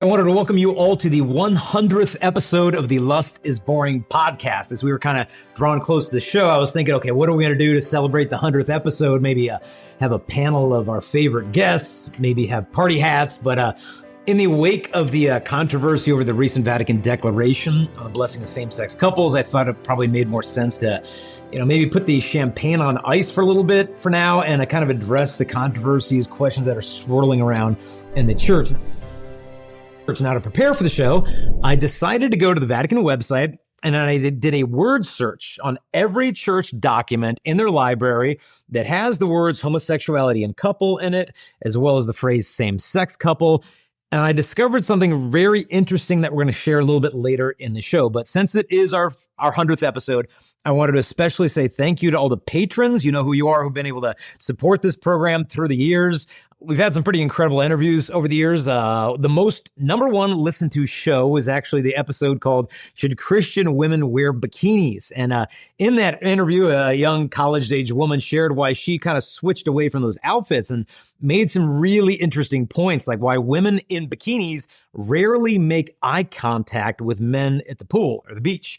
I wanted to welcome you all to the 100th episode of the Lust is Boring podcast. As we were kind of drawn close to the show, I was thinking, okay, what are we going to do to celebrate the 100th episode? Maybe have a panel of our favorite guests, maybe have party hats. But in the wake of the controversy over the recent Vatican declaration on the blessing of same-sex couples, I thought it probably made more sense to maybe put the champagne on ice for a little bit for now and kind of address the controversies, questions that are swirling around in the church. Now, to prepare for the show, I decided to go to the Vatican website and I did a word search on every church document in their library that has the words homosexuality and couple in it, as well as the phrase same-sex couple. And I discovered something very interesting that we're going to share a little bit later in the show. But since it is our 100th episode, I wanted to especially say thank you to all the patrons. You know who you are, who've been able to support this program through the years. We've had some pretty incredible interviews over the years. The most number one listened to show was actually the episode called Should Christian Women Wear Bikinis? And in that interview, a young college-age woman shared why she kind of switched away from those outfits and made some really interesting points, like why women in bikinis rarely make eye contact with men at the pool or the beach.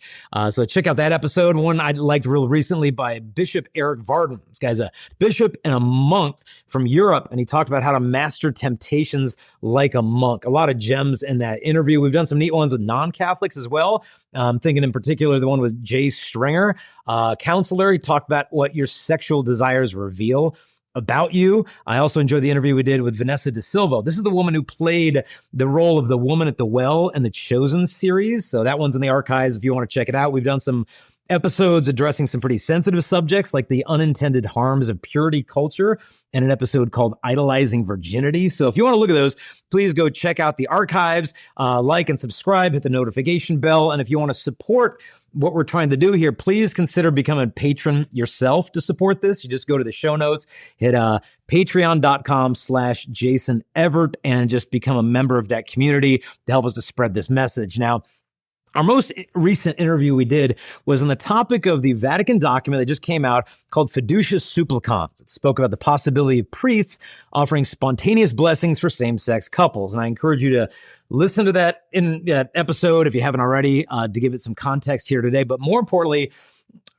So check out that episode. One I liked real recently by Bishop Eric Varden. This guy's a bishop and a monk from Europe, and he talked about how to master temptations like a monk. A lot of gems in that interview. We've done some neat ones with non-Catholics as well. I'm thinking in particular the one with Jay Stringer, counselor. He talked about what your sexual desires reveal about you. I also enjoyed the interview we did with Vanessa De Silva. This is the woman who played the role of the woman at the well in the Chosen series. So that one's in the archives if you want to check it out. We've done some episodes addressing some pretty sensitive subjects like the unintended harms of purity culture and an episode called Idolizing Virginity. So if you want to look at those, please go check out the archives, like and subscribe, hit the notification bell. And if you want to support what we're trying to do here, please consider becoming a patron yourself to support this. You just go to the show notes, hit patreon.com/Jason Evert, and just become a member of that community to help us to spread this message. Now, our most recent interview we did was on the topic of the Vatican document that just came out called Fiducia Supplicans. It spoke about the possibility of priests offering spontaneous blessings for same-sex couples. And I encourage you to listen to that in that episode if you haven't already, to give it some context here today. But more importantly,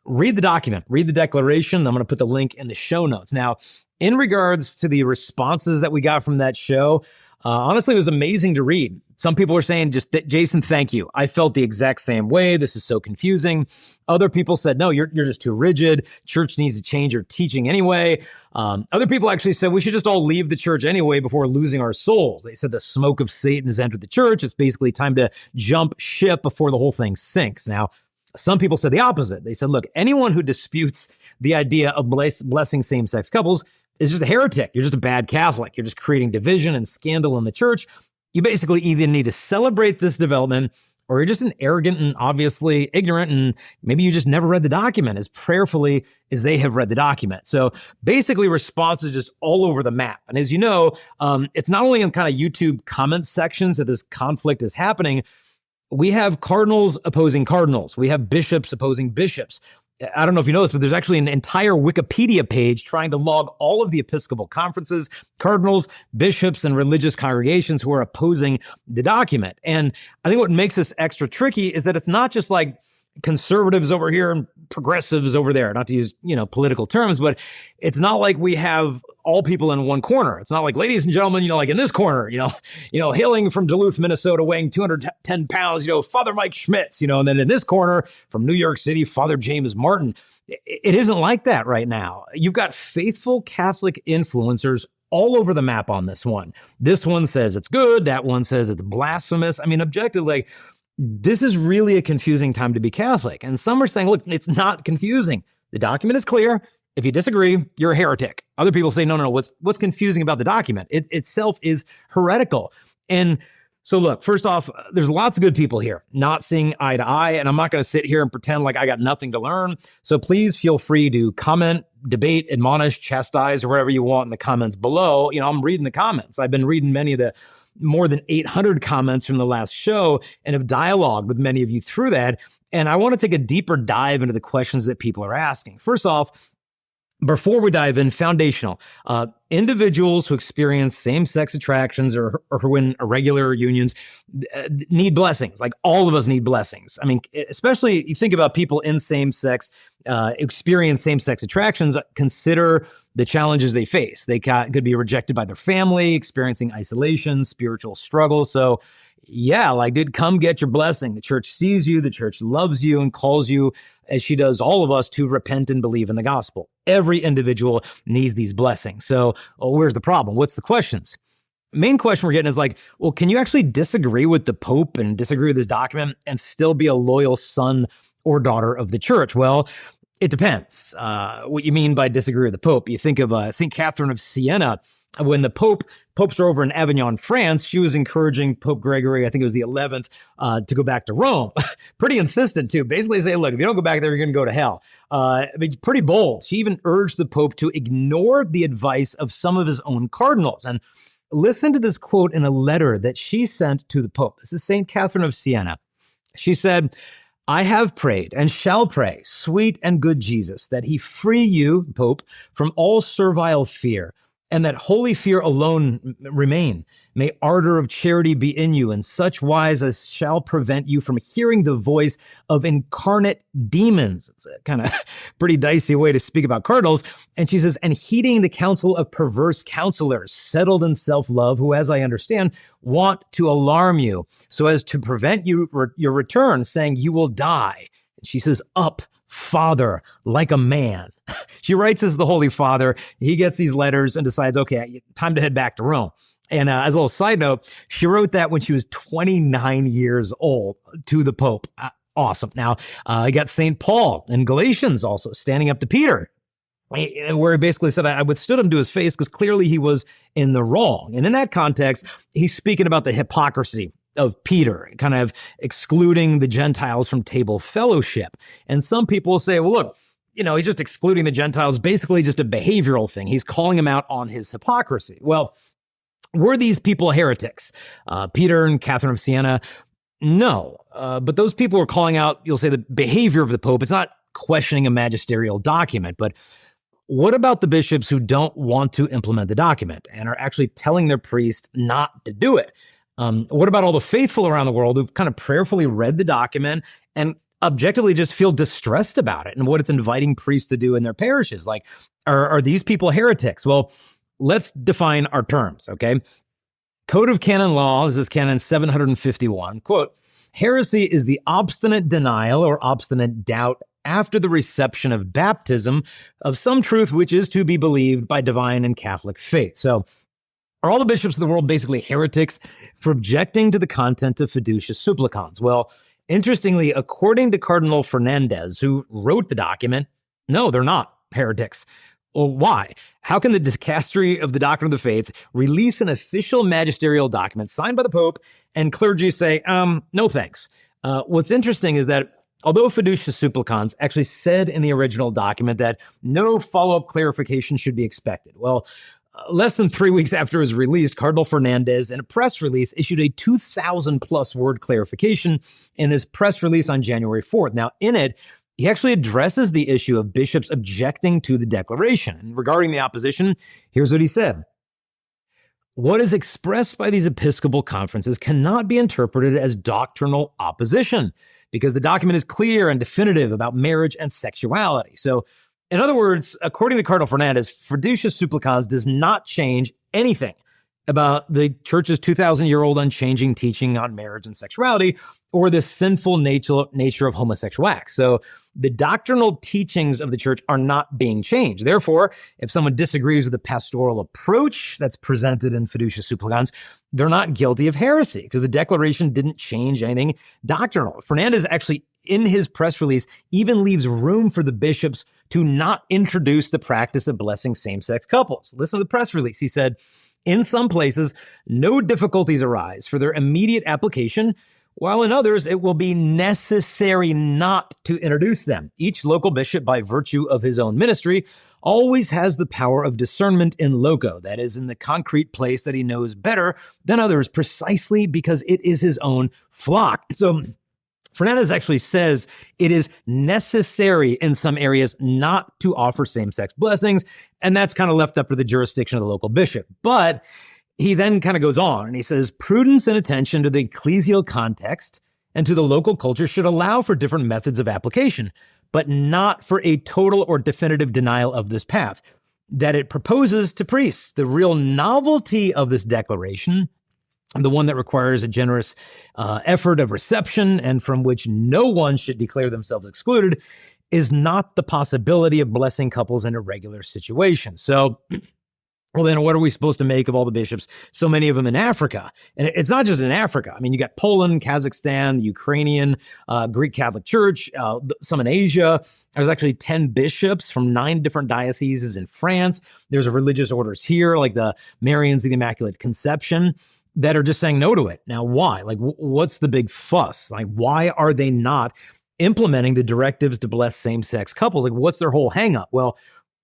read the document, read the declaration. I'm going to put the link in the show notes. Now, in regards to the responses that we got from that show, honestly, it was amazing to read. Some people were saying, Jason, thank you. I felt the exact same way. This is so confusing. Other people said, no, you're just too rigid. Church needs to change your teaching anyway. Other people actually said we should just all leave the church anyway before losing our souls. They said the smoke of Satan has entered the church. It's basically time to jump ship before the whole thing sinks. Now, some people said the opposite. They said, look, anyone who disputes the idea of blessing same-sex couples is just a heretic. You're just a bad Catholic. You're just creating division and scandal in the church. You basically either need to celebrate this development or you're just an arrogant and obviously ignorant, and maybe you just never read the document as prayerfully as they have read the document. So basically responses just all over the map. And as you know, it's not only in kind of YouTube comment sections that this conflict is happening. We have cardinals opposing cardinals. We have bishops opposing bishops. I don't know if you know this, but there's actually an entire Wikipedia page trying to log all of the Episcopal conferences, cardinals, bishops, and religious congregations who are opposing the document. And I think what makes this extra tricky is that it's not just like conservatives over here and progressives over there, not to use, political terms, but it's not like we have all people in one corner. It's not like, ladies and gentlemen, like in this corner, hailing from Duluth, Minnesota, weighing 210 pounds, Father Mike Schmitz, and then in this corner from New York City, Father James Martin. It isn't like that right now. You've got faithful Catholic influencers all over the map on this one. This one says it's good. That one says it's blasphemous. I mean, objectively, this is really a confusing time to be Catholic. And some are saying, look, it's not confusing. The document is clear. If you disagree, you're a heretic. Other people say, no, what's confusing about the document? It itself is heretical. And so look, first off, there's lots of good people here not seeing eye to eye, and I'm not going to sit here and pretend like I got nothing to learn. So please feel free to comment, debate, admonish, chastise, or whatever you want in the comments below. I'm reading the comments. I've been reading many of the more than 800 comments from the last show and have dialogued with many of you through that. And I want to take a deeper dive into the questions that people are asking. First off, Before we dive in, foundational. Individuals who experience same-sex attractions or who are in irregular unions need blessings. Like all of us need blessings. I mean, especially you think about people in same-sex, experience same-sex attractions, consider the challenges they face. They could be rejected by their family, experiencing isolation, spiritual struggle. So yeah, like, dude, come get your blessing. The church sees you, the church loves you and calls you, as she does all of us, to repent and believe in the gospel. Every individual needs these blessings. So where's the problem? What's the questions? Main question we're getting is like, well, can you actually disagree with the Pope and disagree with this document and still be a loyal son or daughter of the church? Well, it depends. What you mean by disagree with the Pope. You think of St. Catherine of Siena. When the popes were over in Avignon, France, she was encouraging Pope Gregory, I think it was the 11th, to go back to Rome. Pretty insistent, too. Basically saying, look, if you don't go back there, you're going to go to hell. Pretty bold. She even urged the Pope to ignore the advice of some of his own cardinals. And listen to this quote in a letter that she sent to the Pope. This is St. Catherine of Siena. She said, I have prayed and shall pray, sweet and good Jesus, that he free you, Pope, from all servile fear, and that holy fear alone remain. May ardor of charity be in you in such wise as shall prevent you from hearing the voice of incarnate demons. It's a kind of pretty dicey way to speak about cardinals. And she says, and heeding the counsel of perverse counselors, settled in self-love, who, as I understand, want to alarm you so as to prevent your return, saying you will die. And she says, up, Father, like a man. She writes as the Holy Father. He gets these letters and decides, okay, time to head back to Rome. And as a little side note, she wrote that when she was 29 years old to the Pope. Awesome. Now, I got St. Paul in Galatians also standing up to Peter, where he basically said, I withstood him to his face because clearly he was in the wrong. And in that context, he's speaking about the hypocrisy of Peter, kind of excluding the Gentiles from table fellowship. And some people will say, well, look, he's just excluding the Gentiles, basically just a behavioral thing. He's calling them out on his hypocrisy. Well, were these people heretics? Peter and Catherine of Siena? No. But those people were calling out, you'll say, the behavior of the Pope. It's not questioning a magisterial document, but what about the bishops who don't want to implement the document and are actually telling their priest not to do it? What about all the faithful around the world who've kind of prayerfully read the document and objectively just feel distressed about it and what it's inviting priests to do in their parishes? Like, are these people heretics? Well, let's define our terms, okay? Code of Canon Law, this is Canon 751, quote, heresy is the obstinate denial or obstinate doubt after the reception of baptism of some truth which is to be believed by divine and Catholic faith. So, are all the bishops of the world basically heretics for objecting to the content of Fiducia Supplicans? Well, interestingly, according to Cardinal Fernandez, who wrote the document, no, they're not heretics. Well, why? How can the dicastery of the Doctrine of the Faith release an official magisterial document signed by the Pope and clergy say, no thanks? What's interesting is that although Fiducia Supplicans actually said in the original document that no follow-up clarification should be expected, well, less than 3 weeks after it was released, Cardinal Fernandez, in a press release, issued a 2,000-plus word clarification in his press release on January 4th. Now, in it, he actually addresses the issue of bishops objecting to the declaration. And regarding the opposition, here's what he said. What is expressed by these Episcopal conferences cannot be interpreted as doctrinal opposition because the document is clear and definitive about marriage and sexuality. So, in other words, according to Cardinal Fernandez, Fiducia Supplicans does not change anything about the church's 2,000-year-old unchanging teaching on marriage and sexuality or the sinful nature of homosexual acts. So the doctrinal teachings of the church are not being changed. Therefore, if someone disagrees with the pastoral approach that's presented in Fiducia Supplicans, they're not guilty of heresy because the declaration didn't change anything doctrinal. Fernandez actually, in his press release, even leaves room for the bishops to not introduce the practice of blessing same-sex couples. Listen to the press release. He said, in some places, no difficulties arise for their immediate application, while in others, it will be necessary not to introduce them. Each local bishop, by virtue of his own ministry, always has the power of discernment in loco, that is, in the concrete place that he knows better than others, precisely because it is his own flock. So Fernandez actually says it is necessary in some areas not to offer same-sex blessings, and that's kind of left up to the jurisdiction of the local bishop. But he then kind of goes on and he says, prudence and attention to the ecclesial context and to the local culture should allow for different methods of application, but not for a total or definitive denial of this path that it proposes to priests. The real novelty of this declaration, the one that requires a generous effort of reception and from which no one should declare themselves excluded, is not the possibility of blessing couples in irregular situations. So, well, then what are we supposed to make of all the bishops, so many of them in Africa? And it's not just in Africa. I mean, you got Poland, Kazakhstan, the Ukrainian, Greek Catholic Church, some in Asia. There's actually 10 bishops from 9 different dioceses in France. There's religious orders here, like the Marians of the Immaculate Conception, that are just saying no to it. Now, why? Like, what's the big fuss? Like, why are they not implementing the directives to bless same-sex couples? Like, what's their whole hang-up? Well,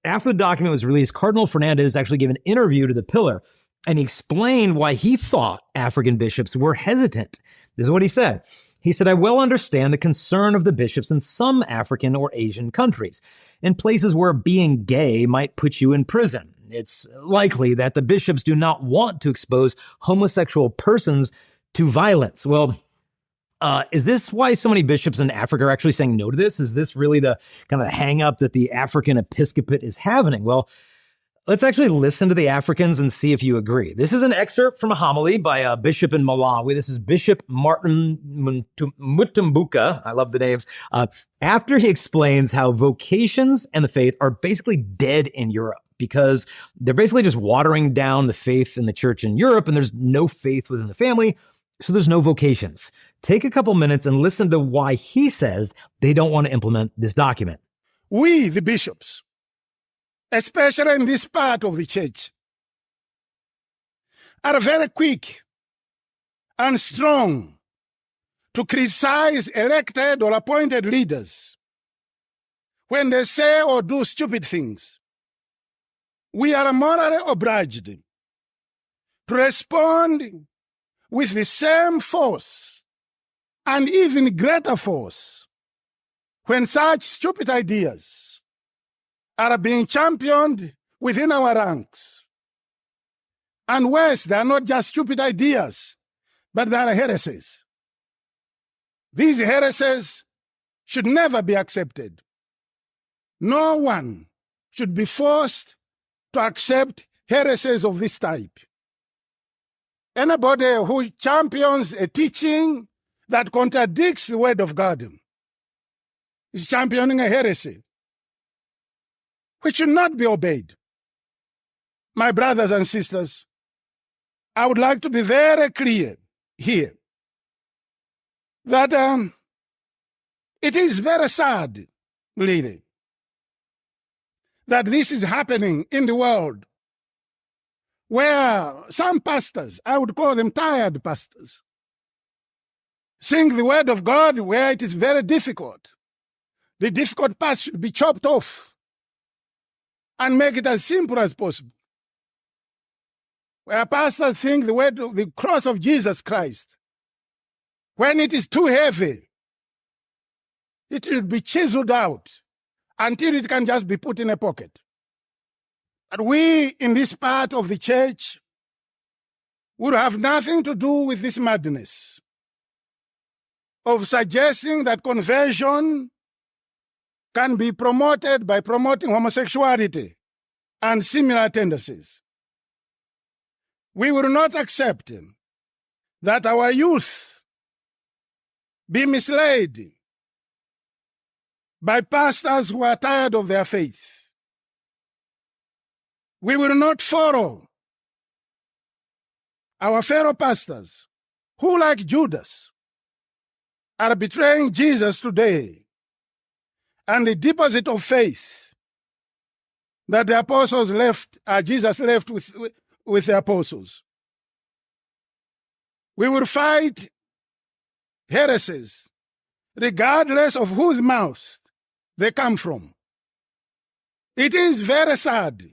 after the document was released, Cardinal Fernandez actually gave an interview to The Pillar, and he explained why he thought African bishops were hesitant. This is what he said. He said, I well understand the concern of the bishops in some African or Asian countries, in places where being gay might put you in prison. It's likely that the bishops do not want to expose homosexual persons to violence. Well, is this why so many bishops in Africa are actually saying no to this? Is this really the kind of hang up that the African episcopate is having? Well, let's actually listen to the Africans and see if you agree. This is an excerpt from a homily by a bishop in Malawi. This is Bishop Martin Mutumbuka. I love the names. After he explains how vocations and the faith are basically dead in Europe, because they're basically just watering down the faith in the church in Europe, and there's no faith within the family, so there's no vocations. Take a couple minutes and listen to why he says they don't want to implement this document. We, the bishops, especially in this part of the church, are very quick and strong to criticize elected or appointed leaders when they say or do stupid things. We are morally obliged to respond with the same force and even greater force when such stupid ideas are being championed within our ranks. And worse, they are not just stupid ideas, but they are heresies. These heresies should never be accepted. No one should be forced to accept heresies of this type. Anybody who champions a teaching that contradicts the word of God is championing a heresy, which should not be obeyed. My brothers and sisters, I would like to be very clear here that it is very sad, really, that this is happening in the world where some pastors, I would call them tired pastors, sing the word of God where it is very difficult. The difficult part should be chopped off and make it as simple as possible. Where pastors sing the word of the cross of Jesus Christ, when it is too heavy, it should be chiseled out until it can just be put in a pocket. But we in this part of the church would have nothing to do with this madness of suggesting that conversion can be promoted by promoting homosexuality and similar tendencies. We will not accept that our youth be misled by pastors who are tired of their faith. We will not follow our fellow pastors who, like Judas, are betraying Jesus today and the deposit of faith that the apostles left, Jesus left with the apostles. We will fight heresies regardless of whose mouth they come from. It is very sad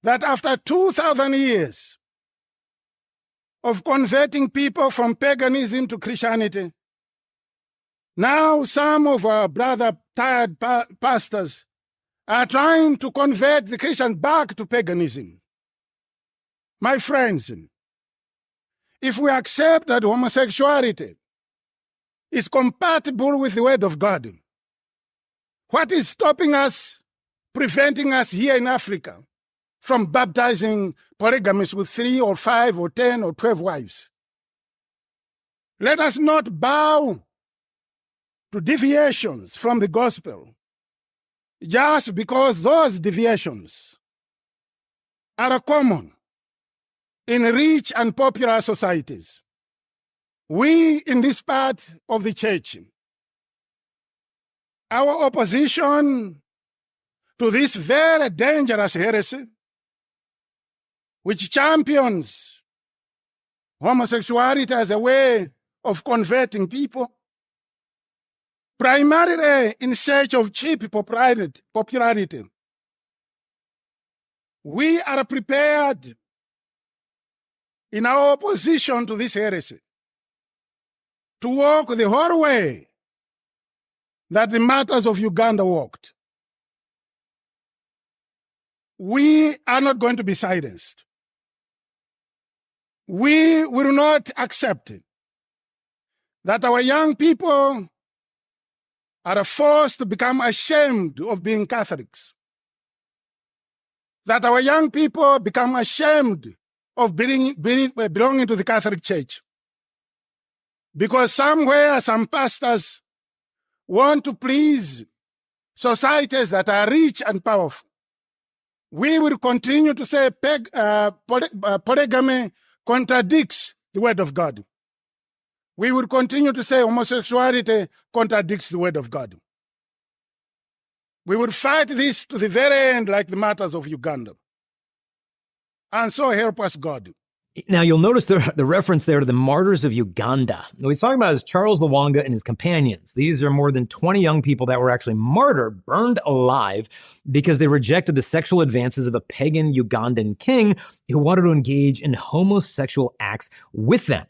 that after 2,000 years of converting people from paganism to Christianity, Now some of our brother tired pastors are trying to convert the Christians back to paganism. My friends, if we accept that homosexuality is compatible with the Word of God, what is stopping us, preventing us here in Africa from baptizing polygamists with 3 or 5 or 10 or 12 wives? Let us not bow to deviations from the gospel just because those deviations are common in rich and popular societies. We in this part of the church, our opposition to this very dangerous heresy, which champions homosexuality as a way of converting people, primarily in search of cheap popularity. We are prepared in our opposition to this heresy to walk the whole way that the martyrs of Uganda walked. We are not going to be silenced. We will not accept it that our young people are forced to become ashamed of being Catholics, that our young people become ashamed of belonging to the Catholic Church, because somewhere some pastors want to please societies that are rich and powerful. We will continue to say polygamy contradicts the Word of God. We will continue to say homosexuality contradicts the Word of God. We will fight this to the very end like the martyrs of Uganda. And so help us, God. Now, you'll notice the reference there to the martyrs of Uganda. What he's talking about is Charles Lwanga and his companions. These are more than 20 young people that were actually martyred, burned alive, because they rejected the sexual advances of a pagan Ugandan king who wanted to engage in homosexual acts with them.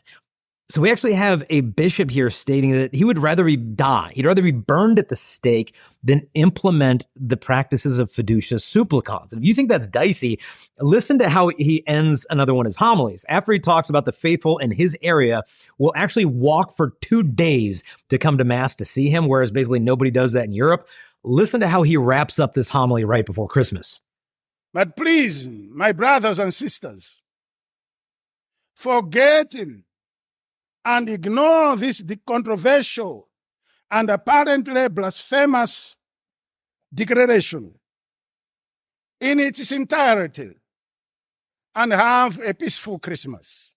So we actually have a bishop here stating that he would rather die. He'd rather be burned at the stake than implement the practices of fiducia supplicans. And if you think that's dicey, listen to how he ends another one of his homilies. After he talks about the faithful in his area will actually walk for 2 days to come to Mass to see him, whereas basically nobody does that in Europe. Listen to how he wraps up this homily right before Christmas. But please, my brothers and sisters, forgetting and ignore this controversial and apparently blasphemous declaration in its entirety and have a peaceful Christmas.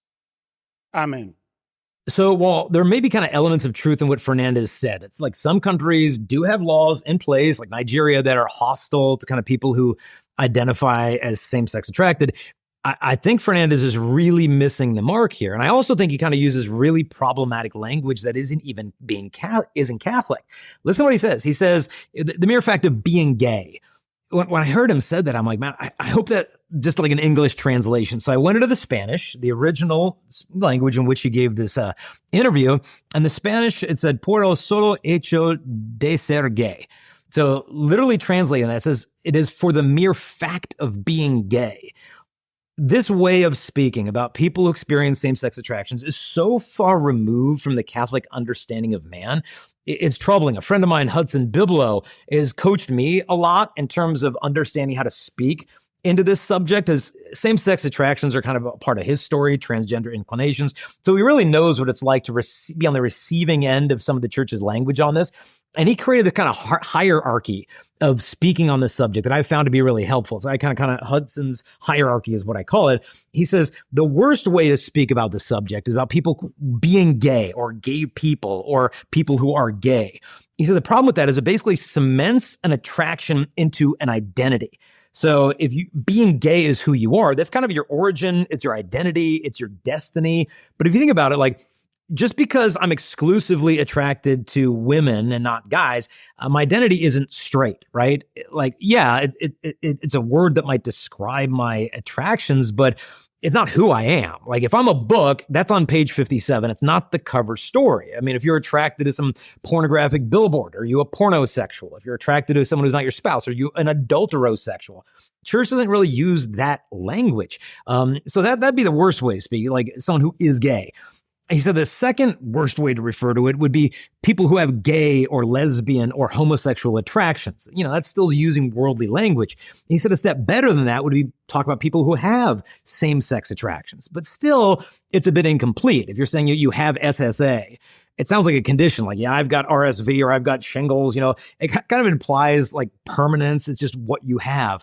Amen. So while there may be kind of elements of truth in what Fernandez said, it's like some countries do have laws in place, like Nigeria, that are hostile to kind of people who identify as same-sex attracted. I think Fernandez is really missing the mark here. And I also think he kind of uses really problematic language that isn't even isn't Catholic. Listen to what he says. He says, the mere fact of being gay. When I heard him said that, I'm like, man, I hope that just like an English translation. So I went into the Spanish, the original language in which he gave this interview. And the Spanish, it said, por el solo hecho de ser gay. So literally translating that, it says, it is for the mere fact of being gay. This way of speaking about people who experience same-sex attractions is so far removed from the Catholic understanding of man. It's troubling. A friend of mine, Hudson Biblo, has coached me a lot in terms of understanding how to speak into this subject, as same-sex attractions are kind of a part of his story, transgender inclinations. So he really knows what it's like to be on the receiving end of some of the church's language on this. And he created this kind of hierarchy of speaking on this subject that I found to be really helpful. So I kind of Hudson's hierarchy is what I call it. He says the worst way to speak about the subject is about people being gay or gay people or people who are gay. He said the problem with that is it basically cements an attraction into an identity. So if being gay is who you are, that's kind of your origin, it's your identity, it's your destiny. But if you think about it, like, just because I'm exclusively attracted to women and not guys, my identity isn't straight, right? Like, yeah, it's a word that might describe my attractions, but it's not who I am. Like if I'm a book, that's on page 57. It's not the cover story. I mean, if you're attracted to some pornographic billboard, are you a pornosexual? If you're attracted to someone who's not your spouse, are you an adulterosexual? Church doesn't really use that language. So that'd be the worst way to speak, like someone who is gay. He said the second worst way to refer to it would be people who have gay or lesbian or homosexual attractions. That's still using worldly language. He said a step better than that would be talk about people who have same-sex attractions. But still, it's a bit incomplete. If you're saying you have SSA, it sounds like a condition, like, I've got RSV or I've got shingles. It kind of implies like permanence. It's just what you have.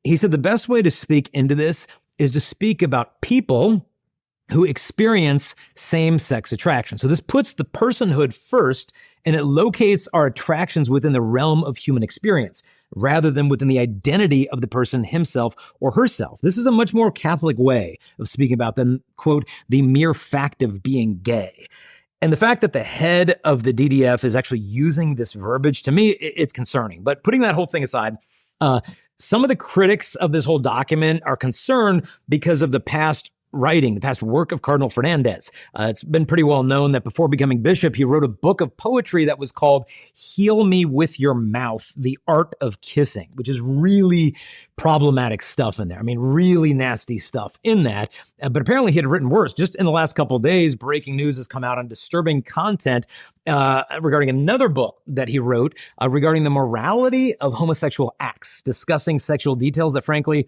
He said the best way to speak into this is to speak about people who experience same-sex attraction. So this puts the personhood first, and it locates our attractions within the realm of human experience, rather than within the identity of the person himself or herself. This is a much more Catholic way of speaking about than, quote, the mere fact of being gay. And the fact that the head of the DDF is actually using this verbiage, to me, it's concerning. But putting that whole thing aside, some of the critics of this whole document are concerned because of the past work of Cardinal Fernandez. It's been pretty well known that before becoming bishop, he wrote a book of poetry that was called Heal Me With Your Mouth, The Art of Kissing, which is really problematic stuff in there. I mean, really nasty stuff in that. But apparently he had written worse. Just in the last couple of days, breaking news has come out on disturbing content regarding another book that he wrote regarding the morality of homosexual acts, discussing sexual details that, frankly,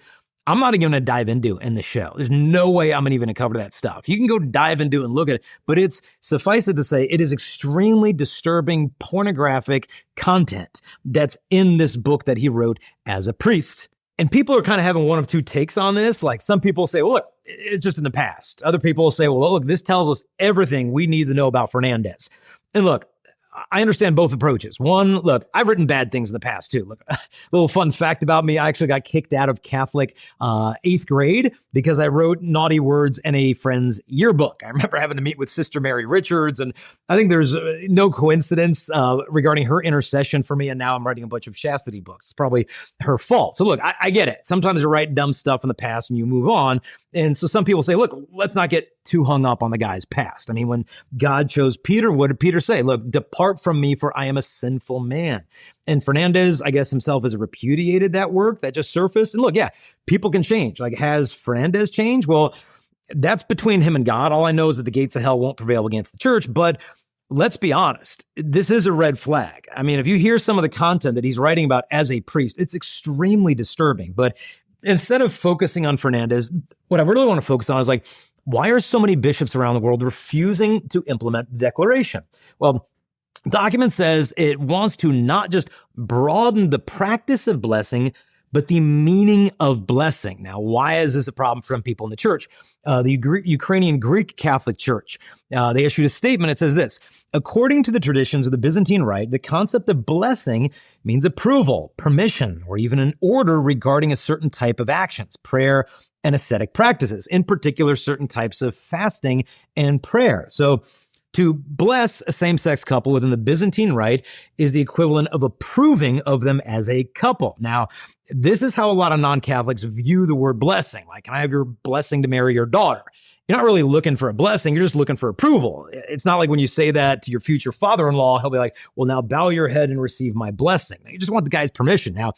I'm not even going to dive into in the show. There's no way I'm even going to cover that stuff. You can go dive into it and look at it, but suffice it to say, it is extremely disturbing, pornographic content that's in this book that he wrote as a priest. And people are kind of having one of two takes on this. Like some people say, well, look, it's just in the past. Other people say, well, look, this tells us everything we need to know about Fernandez. And look, I understand both approaches. One, look, I've written bad things in the past too. Look, a little fun fact about me, I actually got kicked out of Catholic 8th grade because I wrote naughty words in a friend's yearbook. I remember having to meet with Sister Mary Richards, and I think there's no coincidence regarding her intercession for me, and now I'm writing a bunch of chastity books. It's probably her fault. So look, I get it. Sometimes you write dumb stuff in the past and you move on. And so some people say, look, let's not get too hung up on the guy's past. I mean, when God chose Peter, what did Peter say? Look, depart from me, for I am a sinful man. And Fernandez, I guess himself, has repudiated that work that just surfaced. And look, yeah, people can change. Like, has Fernandez changed? Well, that's between him and God. All I know is that the gates of hell won't prevail against the church. But let's be honest, this is a red flag. I mean, if you hear some of the content that he's writing about as a priest, it's extremely disturbing. But instead of focusing on Fernandez, what I really want to focus on is like, why are so many bishops around the world refusing to implement the declaration? Well, the document says it wants to not just broaden the practice of blessing, but the meaning of blessing. Now, why is this a problem for some people in the church? The Ukrainian Greek Catholic Church, they issued a statement. It says this: according to the traditions of the Byzantine Rite, the concept of blessing means approval, permission, or even an order regarding a certain type of actions, prayer, and ascetic practices, in particular, certain types of fasting and prayer. So to bless a same-sex couple within the Byzantine Rite is the equivalent of approving of them as a couple. Now, this is how a lot of non-Catholics view the word blessing. Like, can I have your blessing to marry your daughter? You're not really looking for a blessing. You're just looking for approval. It's not like when you say that to your future father-in-law, he'll be like, well, now bow your head and receive my blessing. You just want the guy's permission. Now,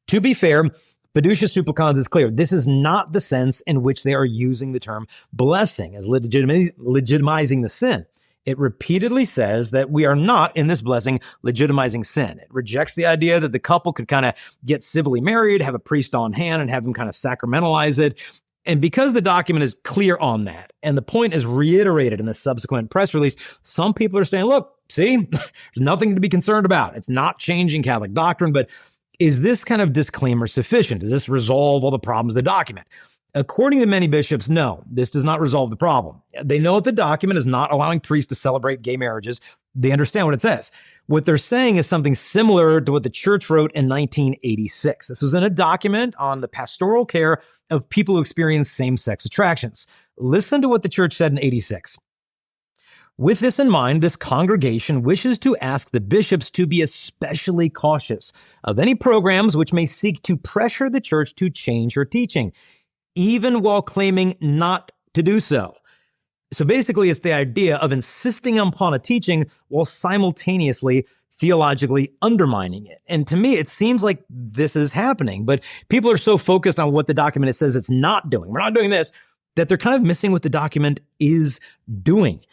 to be fair, Fiducia Supplicans is clear. This is not the sense in which they are using the term blessing as legitimizing the sin. It repeatedly says that we are not, in this blessing, legitimizing sin. It rejects the idea that the couple could kind of get civilly married, have a priest on hand, and have him kind of sacramentalize it. And because the document is clear on that, and the point is reiterated in the subsequent press release, some people are saying, look, see, there's nothing to be concerned about. It's not changing Catholic doctrine, but is this kind of disclaimer sufficient? Does this resolve all the problems of the document? According to many bishops, no, this does not resolve the problem. They know that the document is not allowing priests to celebrate gay marriages. They understand what it says. What they're saying is something similar to what the church wrote in 1986. This was in a document on the pastoral care of people who experience same-sex attractions. Listen to what the church said in 86. With this in mind, this congregation wishes to ask the bishops to be especially cautious of any programs which may seek to pressure the church to change her teaching. even while claiming not to do so. So basically, it's the idea of insisting upon a teaching while simultaneously theologically undermining it. And to me, it seems like this is happening, but people are so focused on what the document says it's not doing. We're not doing this, that they're kind of missing what the document is doing.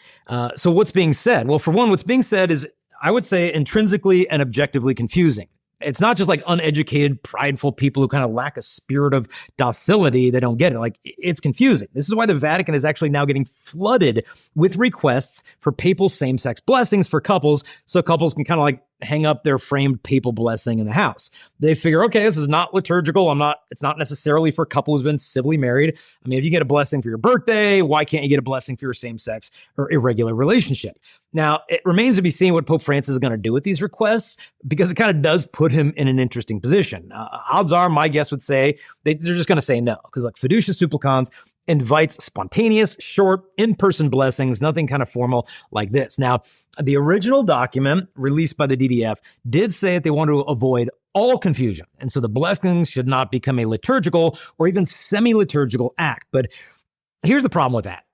So what's being said? Well, for one, what's being said is, I would say, intrinsically and objectively confusing. It's not just like uneducated, prideful people who kind of lack a spirit of docility. They don't get it. Like, it's confusing. This is why the Vatican is actually now getting flooded with requests for papal same-sex blessings for couples, so couples can kind of like hang up their framed papal blessing in the house. They figure, okay, this is not liturgical. It's not necessarily for a couple who's been civilly married. I mean, if you get a blessing for your birthday, why can't you get a blessing for your same-sex or irregular relationship? Now, it remains to be seen what Pope Francis is going to do with these requests, because it kind of does put him in an interesting position. Odds are, my guess would say, they're just going to say no, because like Fiducia Supplicans invites spontaneous, short, in-person blessings, nothing kind of formal like this. Now, the original document released by the DDF did say that they want to avoid all confusion, and so the blessings should not become a liturgical or even semi-liturgical act. But here's the problem with that.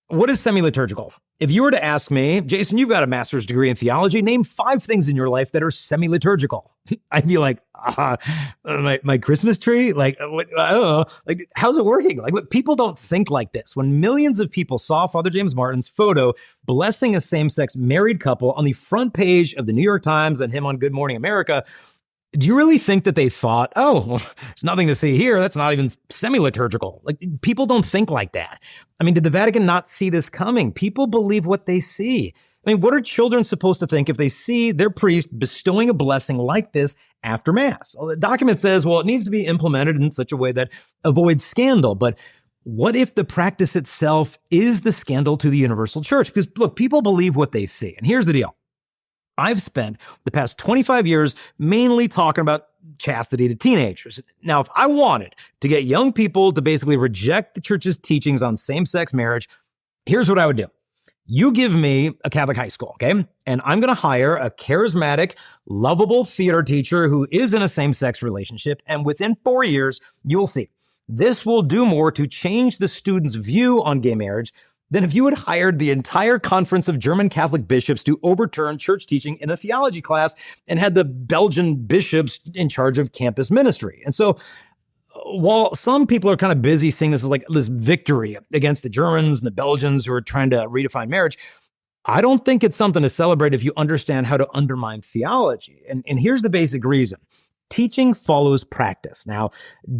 What is semi-liturgical? If you were to ask me, Jason, you've got a master's degree in theology, name 5 things in your life that are semi-liturgical. I'd be like, my Christmas tree? Like, I don't know. Like, how's it working? Like, look, people don't think like this. When millions of people saw Father James Martin's photo blessing a same-sex married couple on the front page of the New York Times, then him on Good Morning America, do you really think that they thought, oh, well, there's nothing to see here, that's not even semi-liturgical? Like, people don't think like that. I mean, did the Vatican not see this coming? People believe what they see. I mean, what are children supposed to think if they see their priest bestowing a blessing like this after Mass? Well, the document says, well, it needs to be implemented in such a way that avoids scandal. But what if the practice itself is the scandal to the universal church? Because, look, people believe what they see. And here's the deal. I've spent the past 25 years mainly talking about chastity to teenagers. Now, if I wanted to get young people to basically reject the church's teachings on same-sex marriage, here's what I would do. You give me a Catholic high school, okay? And I'm going to hire a charismatic, lovable theater teacher who is in a same-sex relationship. And within 4 years, you will see this will do more to change the student's view on gay marriage than if you had hired the entire conference of German Catholic bishops to overturn church teaching in a theology class and had the Belgian bishops in charge of campus ministry. And so while some people are kind of busy seeing this as like this victory against the Germans and the Belgians who are trying to redefine marriage, I don't think it's something to celebrate if you understand how to undermine theology. And here's the basic reason. Teaching follows practice. Now,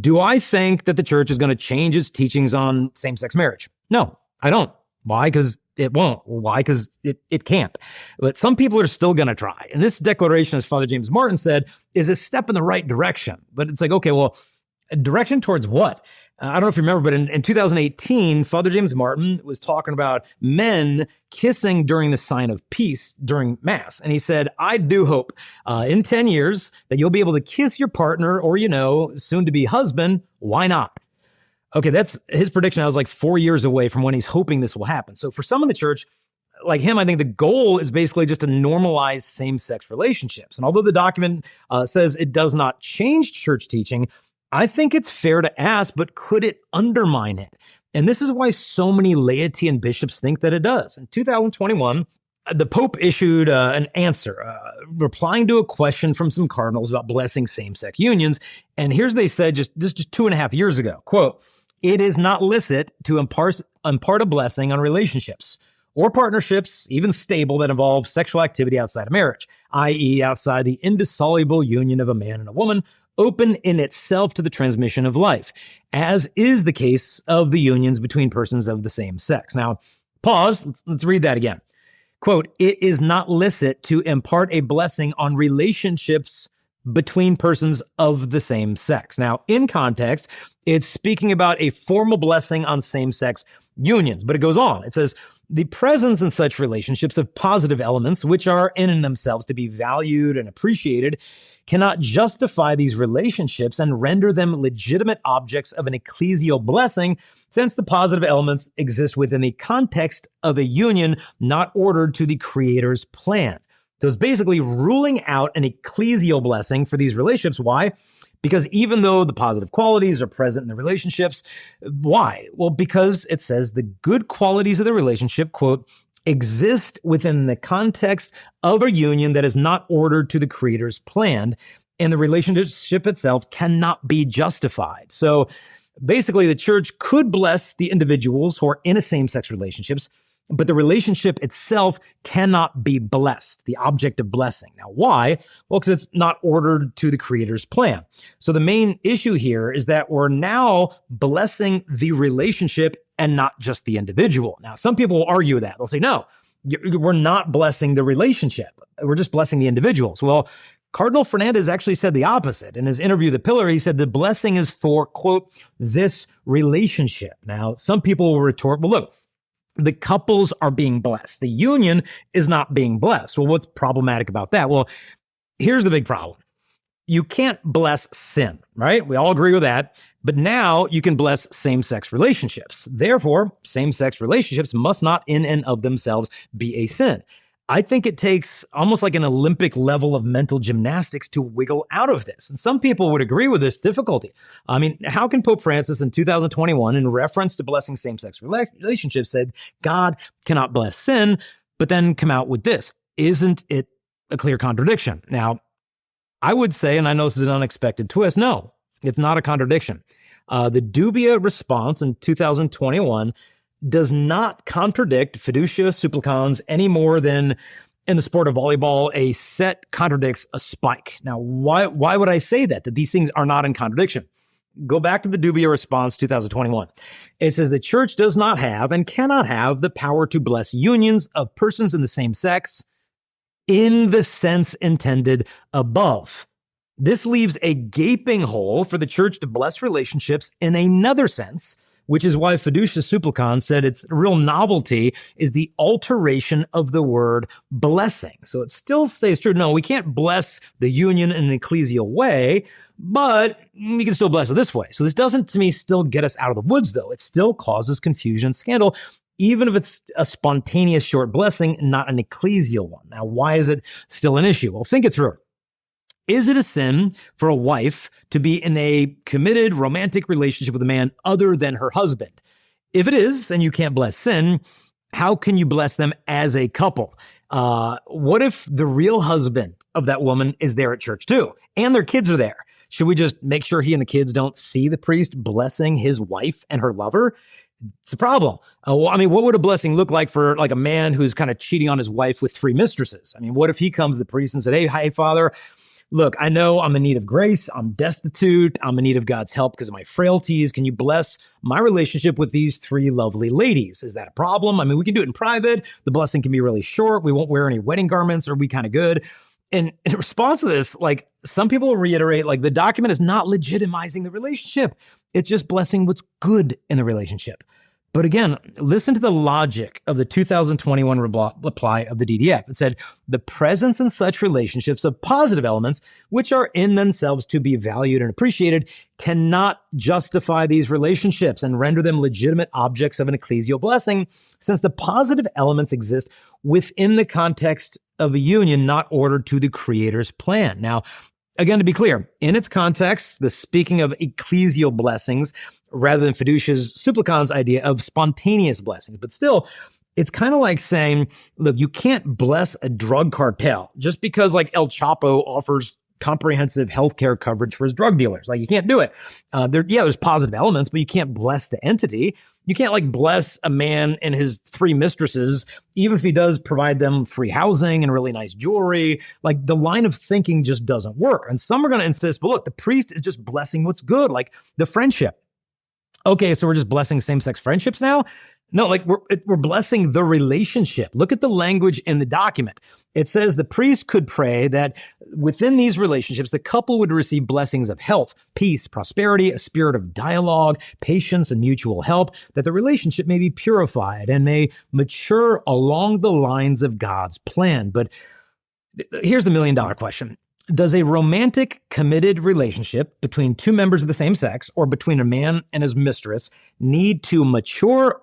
do I think that the church is going to change its teachings on same-sex marriage? No, I don't. Why? Because it won't. Why? Because it can't. But some people are still going to try. And this declaration, as Father James Martin said, is a step in the right direction. But it's like, okay, well, a direction towards what? I don't know if you remember, but in 2018, Father James Martin was talking about men kissing during the sign of peace during Mass. And he said, I do hope in 10 years that you'll be able to kiss your partner or, soon to be husband. Why not? Okay, that's his prediction. I was like 4 years away from when he's hoping this will happen. So for some in the church, like him, I think the goal is basically just to normalize same-sex relationships. And although the document says it does not change church teaching, I think it's fair to ask, but could it undermine it? And this is why so many laity and bishops think that it does. In 2021, the Pope issued an answer, replying to a question from some cardinals about blessing same-sex unions. And here's what they said just 2.5 years ago, quote, it is not licit to impart a blessing on relationships or partnerships, even stable, that involve sexual activity outside of marriage, i.e. outside the indissoluble union of a man and a woman, open in itself to the transmission of life, as is the case of the unions between persons of the same sex. Now, pause. Let's read that again. Quote, it is not licit to impart a blessing on relationships between persons of the same sex. Now, in context, it's speaking about a formal blessing on same-sex unions, but it goes on. It says, the presence in such relationships of positive elements, which are in themselves to be valued and appreciated, cannot justify these relationships and render them legitimate objects of an ecclesial blessing, since the positive elements exist within the context of a union not ordered to the Creator's plan. So it's basically ruling out an ecclesial blessing for these relationships. Why? Because even though the positive qualities are present in the relationships, why? Well, because it says the good qualities of the relationship, quote, exist within the context of a union that is not ordered to the Creator's plan, and the relationship itself cannot be justified. So basically, the church could bless the individuals who are in a same-sex relationships, but the relationship itself cannot be blessed, the object of blessing. Now, why? Well, because it's not ordered to the Creator's plan. So the main issue here is that we're now blessing the relationship and not just the individual. Now, some people will argue with that. They'll say, no, we're not blessing the relationship. We're just blessing the individuals. Well, Cardinal Fernandez actually said the opposite. In his interview, The Pillar, he said the blessing is for, quote, this relationship. Now, some people will retort, well, look, the couples are being blessed. The union is not being blessed. Well, what's problematic about that? Well, here's the big problem. You can't bless sin, right? We all agree with that. But now you can bless same-sex relationships. Therefore, same-sex relationships must not in and of themselves be a sin. I think it takes almost like an Olympic level of mental gymnastics to wiggle out of this. And some people would agree with this difficulty. I mean, how can Pope Francis in 2021, in reference to blessing same-sex relationships, said God cannot bless sin, but then come out with this? Isn't it a clear contradiction? Now, I would say, and I know this is an unexpected twist, no, it's not a contradiction. The Dubia response in 2021 does not contradict fiducia supplicans any more than in the sport of volleyball, a set contradicts a spike. Now, why would I say that these things are not in contradiction? Go back to the Dubia response 2021. It says the church does not have and cannot have the power to bless unions of persons in the same sex in the sense intended above. This leaves a gaping hole for the church to bless relationships in another sense, which is why Fiducia Supplicans said its real novelty is the alteration of the word blessing. So it still stays true. No, we can't bless the union in an ecclesial way, but we can still bless it this way. So this doesn't, to me, still get us out of the woods, though. It still causes confusion and scandal, even if it's a spontaneous short blessing, not an ecclesial one. Now, why is it still an issue? Well, think it through. Is it a sin for a wife to be in a committed romantic relationship with a man other than her husband? If it is, and you can't bless sin, how can you bless them as a couple? What if the real husband of that woman is there at church too, and their kids are there? Should we just make sure he and the kids don't see the priest blessing his wife and her lover? It's a problem. Well, I mean, what would a blessing look like for like a man who's kind of cheating on his wife with 3 mistresses? I mean, what if he comes to the priest and said, hey, hi, Father, look, I know I'm in need of grace. I'm destitute. I'm in need of God's help because of my frailties. Can you bless my relationship with these 3 lovely ladies? Is that a problem? I mean, we can do it in private. The blessing can be really short. We won't wear any wedding garments. Are we kind of good? And in response to this, like some people reiterate, like the document is not legitimizing the relationship. It's just blessing what's good in the relationship. But again, listen to the logic of the 2021 reply of the DDF. It said, the presence in such relationships of positive elements, which are in themselves to be valued and appreciated, cannot justify these relationships and render them legitimate objects of an ecclesial blessing, since the positive elements exist within the context of a union not ordered to the Creator's plan. Now, again, to be clear, in its context, the speaking of ecclesial blessings rather than Fiducia's Supplicans idea of spontaneous blessings. But still, it's kind of like saying, look, you can't bless a drug cartel just because like El Chapo offers comprehensive healthcare coverage for his drug dealers. Like you can't do it. There's positive elements, but you can't bless the entity. You can't like bless a man and his 3 mistresses, even if he does provide them free housing and really nice jewelry. Like the line of thinking just doesn't work. And some are going to insist, but look, the priest is just blessing what's good, like the friendship. Okay, so we're just blessing same-sex friendships now? No, like we're blessing the relationship. Look at the language in the document. It says the priest could pray that within these relationships, the couple would receive blessings of health, peace, prosperity, a spirit of dialogue, patience, and mutual help, that the relationship may be purified and may mature along the lines of God's plan. But here's the $1 million question. Does a romantic, committed relationship between 2 members of the same sex or between a man and his mistress need to mature,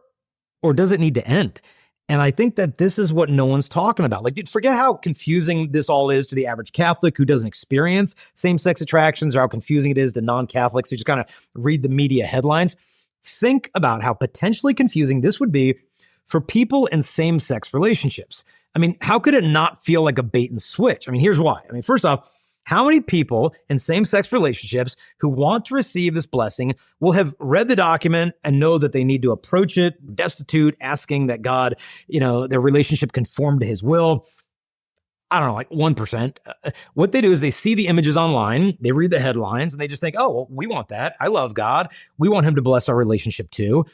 or does it need to end? And I think that this is what no one's talking about. Like, dude, forget how confusing this all is to the average Catholic who doesn't experience same-sex attractions, or how confusing it is to non-Catholics who just kind of read the media headlines. Think about how potentially confusing this would be for people in same-sex relationships. I mean, how could it not feel like a bait and switch? I mean, here's why. I mean, first off, how many people in same-sex relationships who want to receive this blessing will have read the document and know that they need to approach it destitute, asking that God, their relationship conform to his will? I don't know, like 1%. What they do is they see the images online, they read the headlines, and they just think, oh, well, we want that. I love God. We want him to bless our relationship too.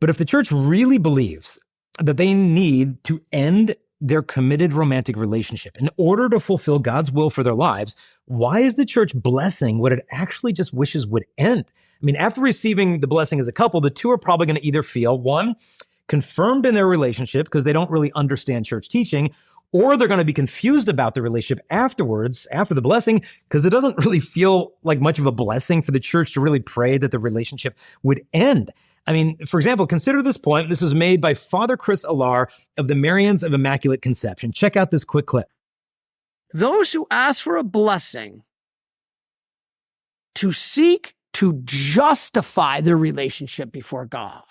But if the church really believes that they need to end their committed romantic relationship in order to fulfill God's will for their lives, why is the church blessing what it actually just wishes would end? I mean, after receiving the blessing as a couple, the two are probably going to either feel, one, confirmed in their relationship because they don't really understand church teaching, or they're going to be confused about the relationship afterwards, after the blessing, because it doesn't really feel like much of a blessing for the church to really pray that the relationship would end. I mean, for example, consider this point. This was made by Father Chris Alar of the Marians of Immaculate Conception. Check out this quick clip. Those who ask for a blessing to seek to justify their relationship before God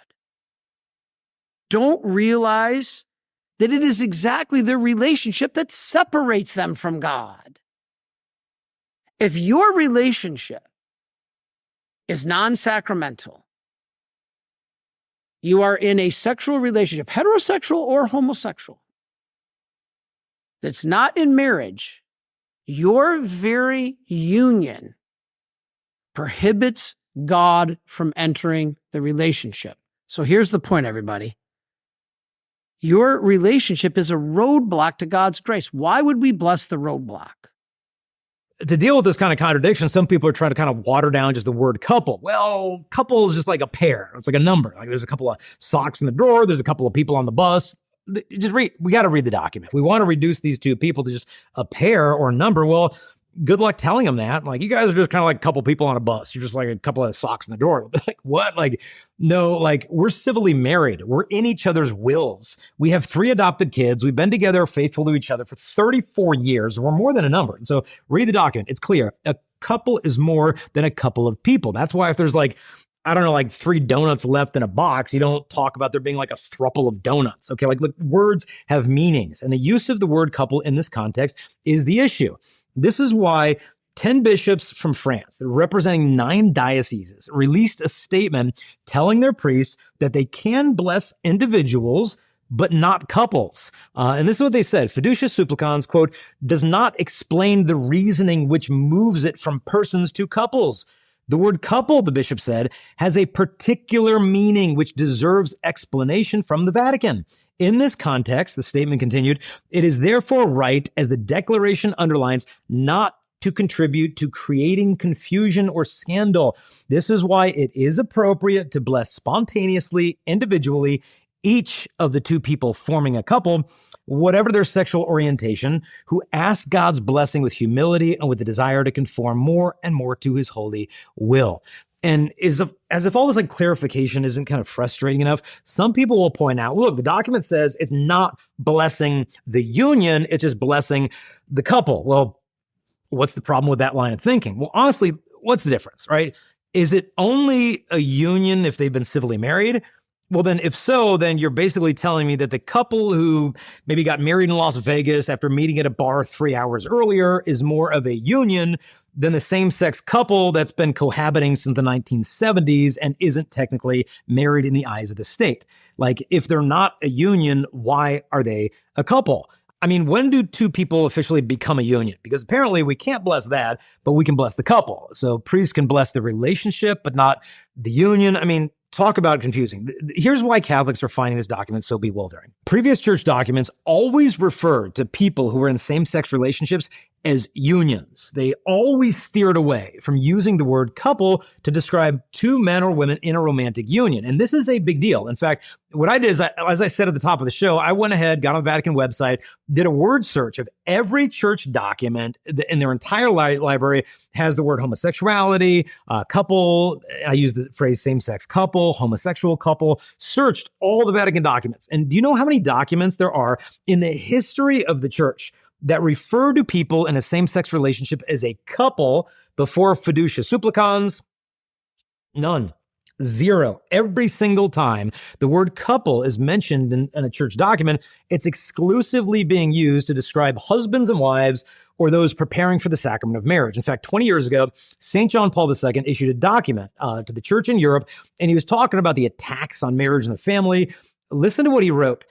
don't realize that it is exactly their relationship that separates them from God. If your relationship is non-sacramental, you are in a sexual relationship, heterosexual or homosexual, that's not in marriage, your very union prohibits God from entering the relationship. So here's the point, everybody. Your relationship is a roadblock to God's grace. Why would we bless the roadblock? To deal with this kind of contradiction, some people are trying to kind of water down just the word couple. Well, couple is just like a pair. It's like a number. Like there's a couple of socks in the drawer. There's a couple of people on the bus. Just read. We got to read the document. We want to reduce these two people to just a pair or a number. Well, good luck telling them that. Like, you guys are just kind of like a couple people on a bus. You're just like a couple of socks in the drawer. Like, what? Like, no, like, we're civilly married. We're in each other's wills. We have 3 adopted kids. We've been together faithful to each other for 34 years. We're more than a number. And so read the document. It's clear. A couple is more than a couple of people. That's why if there's like, I don't know, like 3 donuts left in a box, you don't talk about there being like a throuple of donuts. Okay. Like, look, words have meanings, and the use of the word couple in this context is the issue. This is why 10 bishops from France, representing 9 dioceses, released a statement telling their priests that they can bless individuals, but not couples. And this is what they said. Fiducia supplicans, quote, does not explain the reasoning which moves it from persons to couples. The word couple, the bishop said, has a particular meaning which deserves explanation from the Vatican. In this context, the statement continued, it is therefore right, as the declaration underlines, not to contribute to creating confusion or scandal. This is why it is appropriate to bless spontaneously, individually, each of the 2 people forming a couple, whatever their sexual orientation, who ask God's blessing with humility and with the desire to conform more and more to his holy will. And as if all this like clarification isn't kind of frustrating enough, some people will point out, look, the document says it's not blessing the union, it's just blessing the couple. Well, what's the problem with that line of thinking? Well, honestly, what's the difference, right? Is it only a union if they've been civilly married? Well, then if so, then you're basically telling me that the couple who maybe got married in Las Vegas after meeting at a bar 3 hours earlier is more of a union than the same-sex couple that's been cohabiting since the 1970s and isn't technically married in the eyes of the state. Like, if they're not a union, why are they a couple? I mean, when do 2 people officially become a union? Because apparently we can't bless that, but we can bless the couple. So priests can bless the relationship, but not the union. I mean, talk about confusing. Here's why Catholics are finding this document so bewildering. Previous church documents always referred to people who were in same-sex relationships as unions. They always steered away from using the word couple to describe two men or women in a romantic union. And this is a big deal. In fact, what I did is, as I said at the top of the show, I went ahead, got on the Vatican website, did a word search of every church document in their entire library has the word homosexuality, couple. I use the phrase same-sex couple, homosexual couple, searched all the Vatican documents. And do you know how many documents there are in the history of the church that refer to people in a same-sex relationship as a couple before fiducia supplicans? None. Zero. Every single time the word couple is mentioned in a church document, it's exclusively being used to describe husbands and wives or those preparing for the sacrament of marriage. In fact, 20 years ago, St. John Paul II issued a document to the church in Europe, and he was talking about the attacks on marriage and the family. Listen to what he wrote.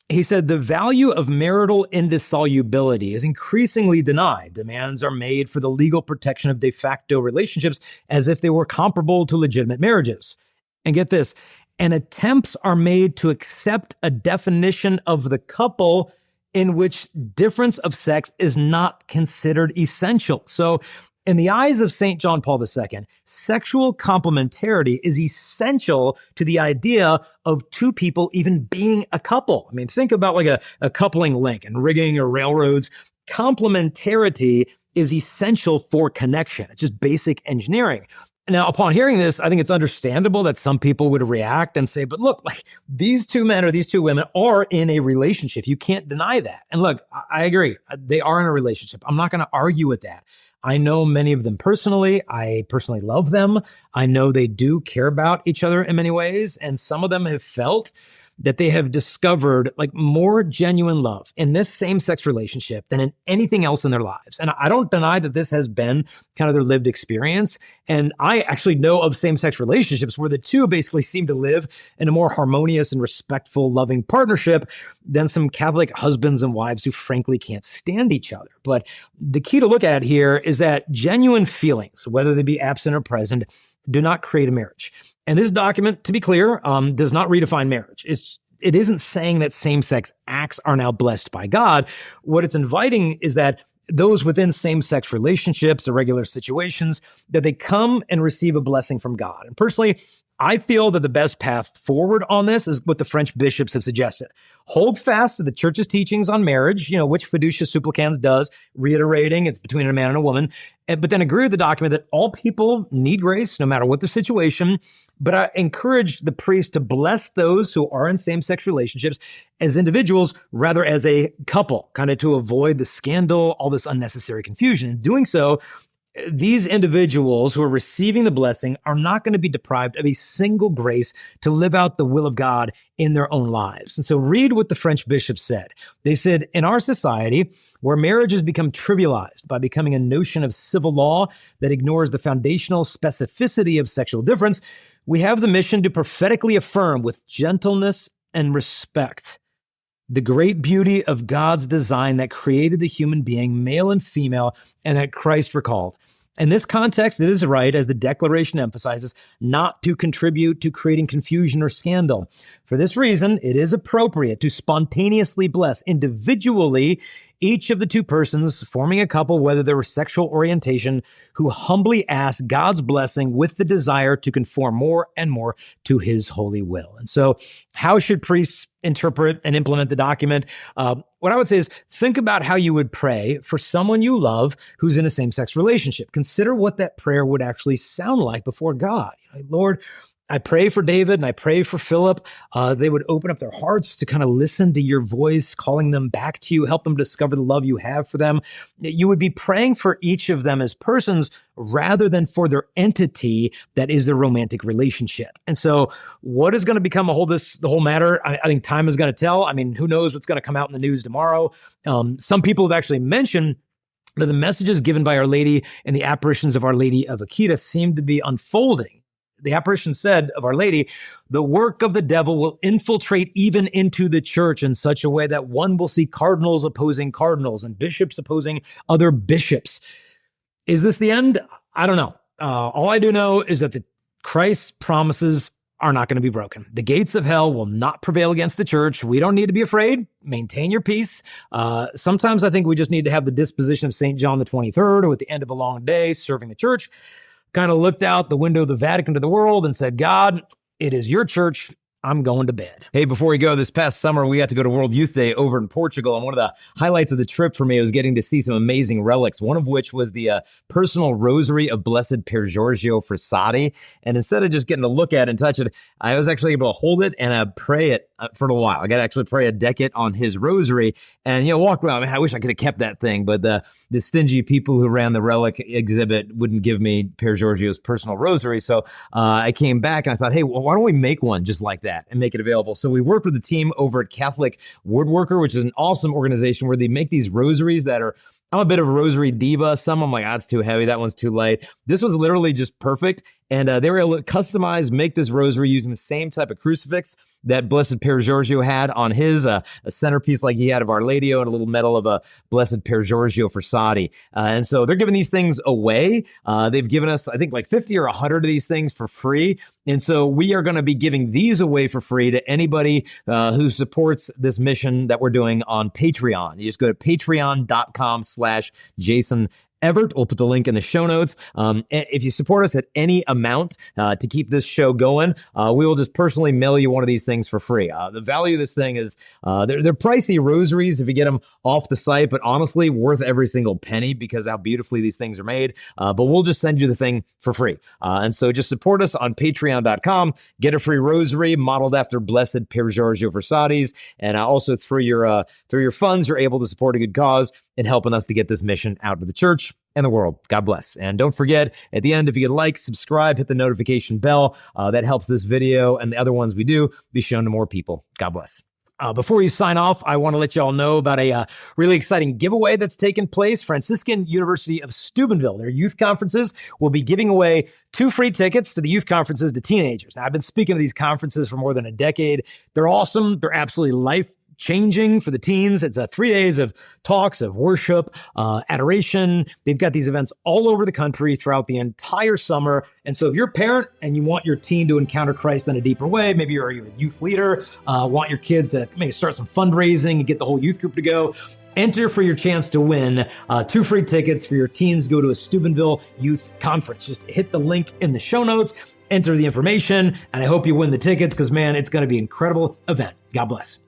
He said, the value of marital indissolubility is increasingly denied. Demands are made for the legal protection of de facto relationships as if they were comparable to legitimate marriages. And get this, and attempts are made to accept a definition of the couple in which difference of sex is not considered essential. So in the eyes of St. John Paul II, sexual complementarity is essential to the idea of two people even being a couple. I mean, think about like a coupling link and rigging or railroads. Complementarity is essential for connection. It's just basic engineering. Now, upon hearing this, I think it's understandable that some people would react and say, but look, like these two men or these two women are in a relationship. You can't deny that. And look, I agree. They are in a relationship. I'm not going to argue with that. I know many of them personally. I personally love them. I know they do care about each other in many ways. And some of them have felt that they have discovered like more genuine love in this same-sex relationship than in anything else in their lives. And I don't deny that this has been kind of their lived experience. And I actually know of same-sex relationships where the two basically seem to live in a more harmonious and respectful, loving partnership than some Catholic husbands and wives who frankly can't stand each other. But the key to look at here is that genuine feelings, whether they be absent or present, do not create a marriage. And this document, to be clear, does not redefine marriage. It isn't saying that same-sex acts are now blessed by God. What it's inviting is that those within same-sex relationships or regular situations, that they come and receive a blessing from God. And personally, I feel that the best path forward on this is what the French bishops have suggested. Hold fast to the church's teachings on marriage, which fiducia supplicans does, reiterating it's between a man and a woman, but then agree with the document that all people need grace no matter what the situation. But I encourage the priest to bless those who are in same-sex relationships as individuals rather as a couple, kind of to avoid the scandal, all this unnecessary confusion. In doing so, these individuals who are receiving the blessing are not going to be deprived of a single grace to live out the will of God in their own lives. And so read what the French bishops said. They said, in our society, where marriage has become trivialized by becoming a notion of civil law that ignores the foundational specificity of sexual difference, we have the mission to prophetically affirm with gentleness and respect the great beauty of God's design that created the human being, male and female, and that Christ recalled. In this context, it is right, as the declaration emphasizes, not to contribute to creating confusion or scandal. For this reason, it is appropriate to spontaneously bless individually each of the two persons forming a couple, whether their sexual orientation, who humbly ask God's blessing with the desire to conform more and more to his holy will. And so how should priests interpret and implement the document? What I would say is think about how you would pray for someone you love who's in a same-sex relationship. Consider what that prayer would actually sound like before God. Lord, I pray for David and I pray for Philip. They would open up their hearts to kind of listen to your voice, calling them back to you, help them discover the love you have for them. You would be praying for each of them as persons rather than for their entity that is their romantic relationship. And so what is going to become the whole matter? I think time is going to tell. I mean, who knows what's going to come out in the news tomorrow? Some people have actually mentioned that the messages given by Our Lady and the apparitions of Our Lady of Akita seem to be unfolding. The apparition said of Our Lady, the work of the devil will infiltrate even into the church in such a way that one will see cardinals opposing cardinals and bishops opposing other bishops. Is this the end? I don't know. All I do know is that Christ promises are not going to be broken. The gates of hell will not prevail against the church. We don't need to be afraid. Maintain your peace. Sometimes I think we just need to have the disposition of St. John the 23rd, who at the end of a long day serving the church, kind of looked out the window of the Vatican to the world and said, God, it is your church. I'm going to bed. Hey, before we go, this past summer, we got to go to World Youth Day over in Portugal. And one of the highlights of the trip for me was getting to see some amazing relics, one of which was the personal rosary of Blessed Pier Giorgio Frassati. And instead of just getting to look at it and touch it, I was actually able to hold it and pray it for a while. I got to actually pray a decade on his rosary and, walk around. I wish I could have kept that thing, but the stingy people who ran the relic exhibit wouldn't give me Pier Giorgio's personal rosary. So I came back and I thought, hey, well, why don't we make one just like that and make it available? So we worked with the team over at Catholic Woodworker, which is an awesome organization where they make these rosaries that are, I'm a bit of a rosary diva. Some I'm like, that's too heavy. That one's too light. This was literally just perfect. And they were able to customize, make this rosary using the same type of crucifix that Blessed Pier Giorgio had on his, a centerpiece like he had of Our Lady and a little medal of a Blessed Pier Giorgio Frassati. And so they're giving these things away. They've given us, I think, like 50 or 100 of these things for free. And so we are going to be giving these away for free to anybody who supports this mission that we're doing on Patreon. You just go to patreon.com/Jason Evert. We'll put the link in the show notes. If you support us at any amount to keep this show going, we will just personally mail you one of these things for free. The value of this thing is, they're pricey rosaries if you get them off the site, but honestly, worth every single penny because how beautifully these things are made. But we'll just send you the thing for free. And so just support us on patreon.com. Get a free rosary modeled after Blessed Pier Giorgio Frassati's. And also through your funds, you're able to support a good cause in helping us to get this mission out to the church and the world. God bless. And don't forget, at the end, if you could like, subscribe, hit the notification bell. That helps this video and the other ones we do be shown to more people. God bless. Before you sign off, I want to let you all know about a really exciting giveaway that's taken place. Franciscan University of Steubenville, their youth conferences, will be giving away 2 free tickets to the youth conferences to teenagers. Now, I've been speaking to these conferences for more than a decade. They're awesome. They're absolutely life-changing for the teens. It's 3 days of talks, of worship, adoration. They've got these events all over the country throughout the entire summer. And so if you're a parent and you want your teen to encounter Christ in a deeper way, maybe you're a youth leader, want your kids to maybe start some fundraising and get the whole youth group to go, enter for your chance to win 2 free tickets for your teens to go to a Steubenville youth conference. Just hit the link in the show notes, enter the information, and I hope you win the tickets because, man, it's going to be an incredible event. God bless.